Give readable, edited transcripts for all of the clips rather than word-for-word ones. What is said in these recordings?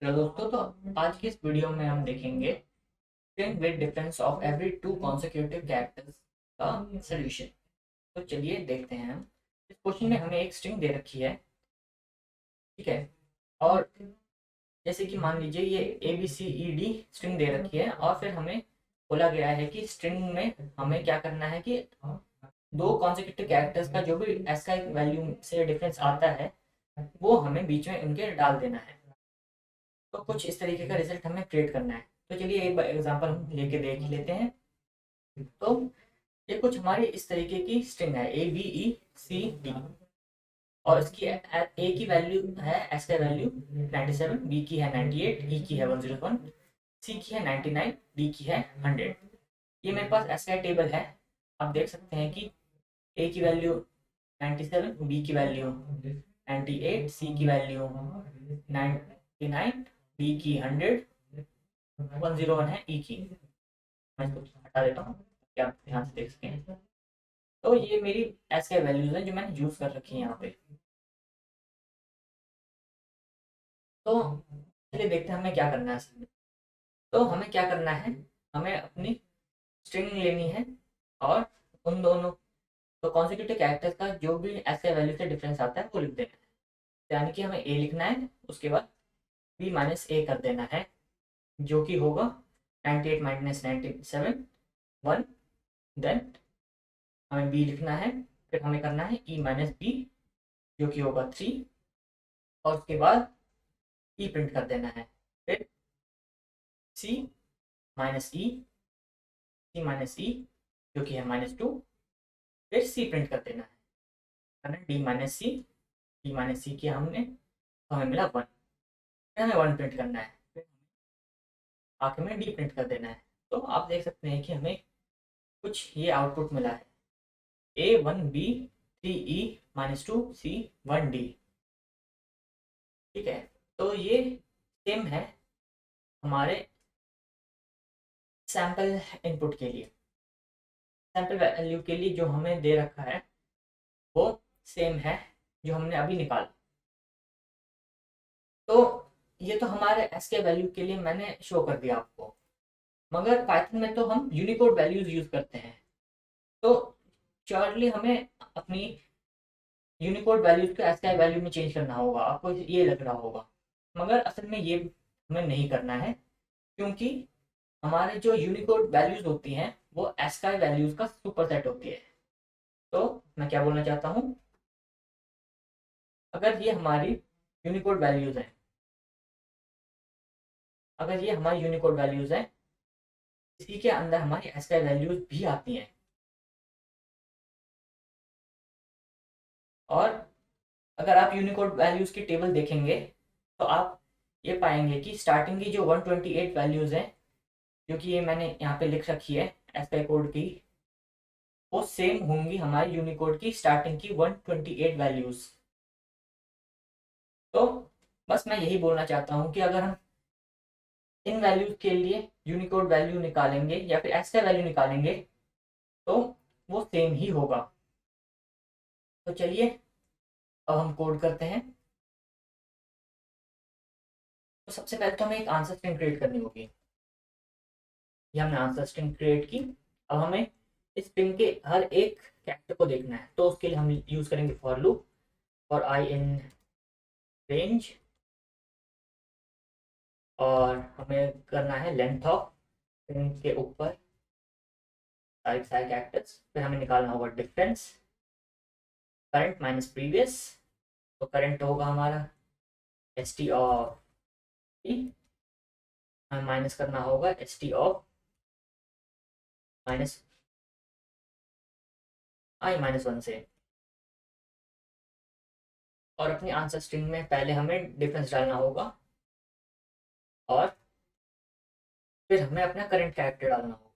Hello दोस्तों, तो आज की इस वीडियो में हम देखेंगे string with difference of every two consecutive characters का सॉल्यूशन। तो चलिए देखते हैं। हम इस क्वेश्चन में हमें एक स्ट्रिंग दे रखी है, ठीक है। और जैसे कि मान लीजिए ये ABCED स्ट्रिंग दे रखी है और फिर हमें बोला गया है कि स्ट्रिंग में हमें क्या करना है कि दो कॉन्सेक्यूटिव कैरेक्टर्स का जो भी ऐसा वैल्यू से डिफरेंस आता है वो हमें बीच में उनके डाल देना है। तो कुछ इस तरीके का रिजल्ट हमें क्रिएट करना है। तो चलिए एक एग्जांपल हम लेके देख लेते हैं। तो ये कुछ हमारी इस तरीके की स्ट्रिंग है ABECD, और इसकी ए की वैल्यू है, एस का वैल्यू 97, बी की है 98, ई की है 101, सी की है 99, डी की है 100। ये मेरे पास एस का टेबल है। आप देख सकते हैं कि ए की वैल्यू 97, बी की वैल्यू 98, सी की वैल्यू 99, डी की 100, 101 है ई की। मैं इसको हटा देता हूँ कि आप ध्यान से देख सकें। तो ये मेरी एस के वैल्यूज हैं जो मैंने यूज कर रखी है यहाँ पे। तो चलिए देखते हैं हमें क्या करना है इसमें। तो हमें क्या करना है, हमें अपनी स्ट्रिंग लेनी है और उन दोनों तो कॉन्सेक्यूटिव कैरेक्टर्स का जो भी एस के वैल्यू से डिफरेंस आता है वो लिख देना है। यानी कि हमें ए लिखना है, उसके बाद बी माइनस ए कर देना है, जो कि होगा 98 माइनस 97, 1। देन हमें बी लिखना है, फिर हमें करना है ई माइनस बी, जो कि होगा 3। और उसके बाद ई प्रिंट कर देना है, फिर सी माइनस ई, सी माइनस ई, जो कि है -2, फिर सी प्रिंट कर देना है डी माइनस सी। डी माइनस सी किया हमने तो हमें मिला 1, फिर हमें 1 प्रिंट करना है, फिर आखिर में डी प्रिंट कर देना है। तो आप देख सकते हैं कि हमें कुछ ये आउटपुट मिला है, A1B 3E -2C 1D। ठीक है, तो ये सेम है हमारे सैंपल इनपुट के लिए। सैंपल वैल्यू के लिए जो हमें दे रखा है वो सेम है जो हमने अभी निकाला। तो ये तो हमारे एस के वैल्यू के लिए मैंने शो कर दिया आपको, मगर पाइथन में तो हम यूनिकोड वैल्यूज यूज करते हैं। तो श्योरली हमें अपनी यूनिकोड वैल्यूज को एस के वैल्यू में चेंज करना होगा, आपको ये लग रहा होगा। मगर असल में ये हमें नहीं करना है, क्योंकि हमारे जो यूनिकोड वैल्यूज होती हैं वो एस्काई वैल्यूज का सुपरसेट होती है। तो मैं क्या बोलना चाहता हूँ, अगर ये हमारी यूनिकोड वैल्यूज हैं, अगर ये हमारी यूनिकोड वैल्यूज हैं, इसी के अंदर हमारी एस्काई वैल्यूज भी आती हैं। और अगर आप यूनिकोड वैल्यूज की टेबल देखेंगे तो आप ये पाएंगे कि स्टार्टिंग की जो 128 वैल्यूज हैं, जो कि ये मैंने यहाँ पे लिख रखी है एस्काई कोड की, वो सेम होंगी हमारी यूनिकोड की स्टार्टिंग की 128 वैल्यूज। तो बस मैं यही बोलना चाहता हूँ कि अगर हम इन वैल्यूज के लिए यूनिकोड वैल्यू निकालेंगे या फिर एस्का वैल्यू निकालेंगे तो वो सेम ही होगा। तो चलिए अब हम कोड करते हैं। तो सबसे पहले तो हमें एक आंसर स्ट्रिंग क्रिएट करनी होगी। ये हमने आंसर स्ट्रिंग क्रिएट की। अब हमें इस स्ट्रिंग के हर एक कैरेक्टर को देखना है, तो उसके लिए हम यूज करेंगे for loop, for I in range, और हमें करना है लेंथ ऑफ स्ट्रिंग के ऊपर सारे सारे कैरेक्टर्स। फिर हमें निकालना होगा डिफरेंस, करंट माइनस प्रीवियस। तो करंट होगा हमारा एस टी ऑफ टी, हमें माइनस करना होगा S T of minus I-1 से। और अपनी आंसर स्ट्रिंग में पहले हमें डिफरेंस डालना होगा और फिर हमें अपना करंट कैरेक्टर डालना होगा।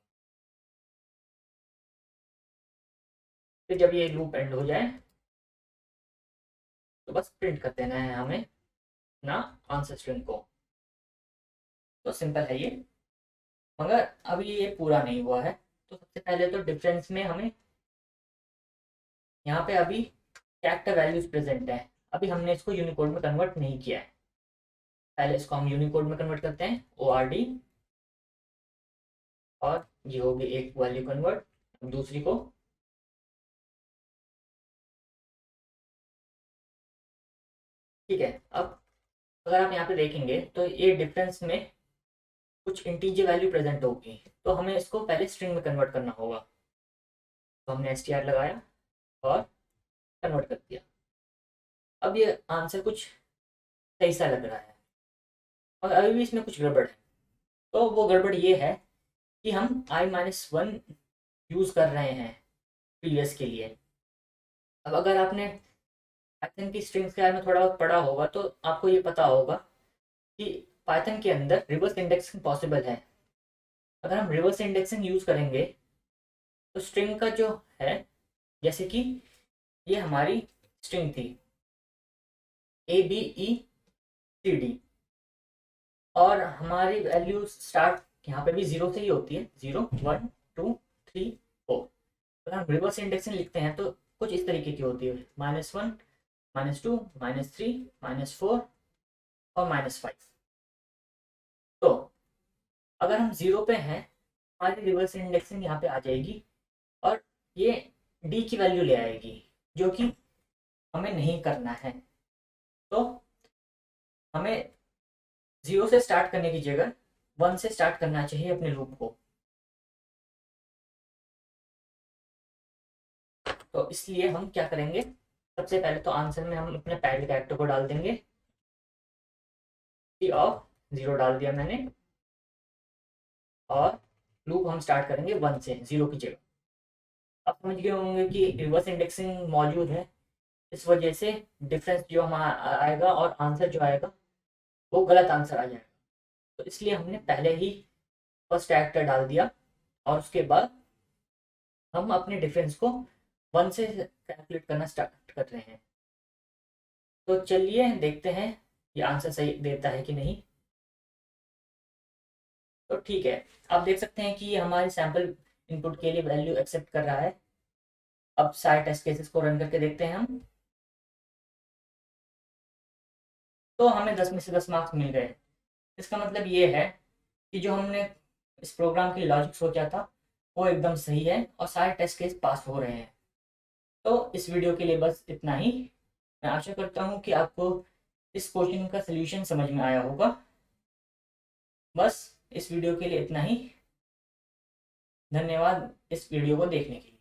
फिर जब ये लूप एंड हो जाए तो बस प्रिंट कर देना है हमें ना आंसर स्ट्रिंग को। तो सिंपल है ये, मगर अभी ये पूरा नहीं हुआ है। तो सबसे पहले तो डिफरेंस में हमें यहाँ पे अभी कैरेक्टर वैल्यूज प्रेजेंट है, अभी हमने इसको यूनिकोड में कन्वर्ट नहीं किया है। पहले इसको हम यूनिकोड में कन्वर्ट करते हैं, ORD, और ये होगी एक वैल्यू कन्वर्ट। दूसरी को ठीक है। अब अगर आप यहाँ पे देखेंगे तो ये डिफरेंस में कुछ इंटीजर वैल्यू प्रेजेंट होगी, तो हमें इसको पहले स्ट्रिंग में कन्वर्ट करना होगा। तो हमने str लगाया और कन्वर्ट कर दिया। अब ये आंसर कुछ सही सा लग रहा है, और अभी भी इसमें कुछ गड़बड़ है। तो वो गड़बड़ ये है कि हम i-1 यूज़ कर रहे हैं प्रीवियस के लिए। अब अगर आपने पाइथन की स्ट्रिंग्स के बारे में थोड़ा बहुत पढ़ा होगा तो आपको ये पता होगा कि पाइथन के अंदर रिवर्स इंडेक्सिंग पॉसिबल है। अगर हम रिवर्स इंडेक्सिंग यूज़ करेंगे तो स्ट्रिंग का जो है, जैसे कि ये हमारी स्ट्रिंग थी ABECD, और हमारी वैल्यू स्टार्ट यहाँ पे भी 0 से ही होती है, 0 1 2 3 4। अगर हम रिवर्स इंडेक्सिंग लिखते हैं तो कुछ इस तरीके की होती है, -1 -2 -3 -4 और -5। तो अगर हम 0 पे हैं, हमारी रिवर्स इंडेक्सिंग यहाँ पे आ जाएगी और ये डी की वैल्यू ले आएगी, जो कि हमें नहीं करना है। तो हमें 0 से स्टार्ट करने की जगह 1 से स्टार्ट करना चाहिए अपने लूप को। तो इसलिए हम क्या करेंगे, सबसे पहले तो आंसर में हम अपने पहले कैरेक्टर को डाल देंगे, ऑफ 0 डाल दिया मैंने, और लूप हम स्टार्ट करेंगे 1 से 0 की जगह। आप समझ गए होंगे कि रिवर्स इंडेक्सिंग मौजूद है, इस वजह से डिफरेंस जो हमारा आएगा और आंसर जो आएगा वो गलत आंसर आ जाएगा। तो इसलिए हमने पहले ही फर्स्ट कैरेक्टर डाल दिया, और उसके बाद हम अपने डिफरेंस को 1 से कैलकुलेट करना स्टार्ट कर रहे हैं। तो चलिए देखते हैं ये आंसर सही देता है कि नहीं। तो ठीक है, आप देख सकते हैं कि ये हमारे सैंपल इनपुट के लिए वैल्यू एक्सेप्ट कर रहा है। अब सारे टेस्ट केसेस को रन करके देखते हैं हम। तो हमें 10 में से 10 मार्क्स मिल गए। इसका मतलब ये है कि जो हमने इस प्रोग्राम की लॉजिक सोचा था वो एकदम सही है और सारे टेस्ट केस पास हो रहे हैं। तो इस वीडियो के लिए बस इतना ही। मैं आशा करता हूँ कि आपको इस क्वेश्चन का सलूशन समझ में आया होगा। बस इस वीडियो के लिए इतना ही। धन्यवाद इस वीडियो को देखने के लिए।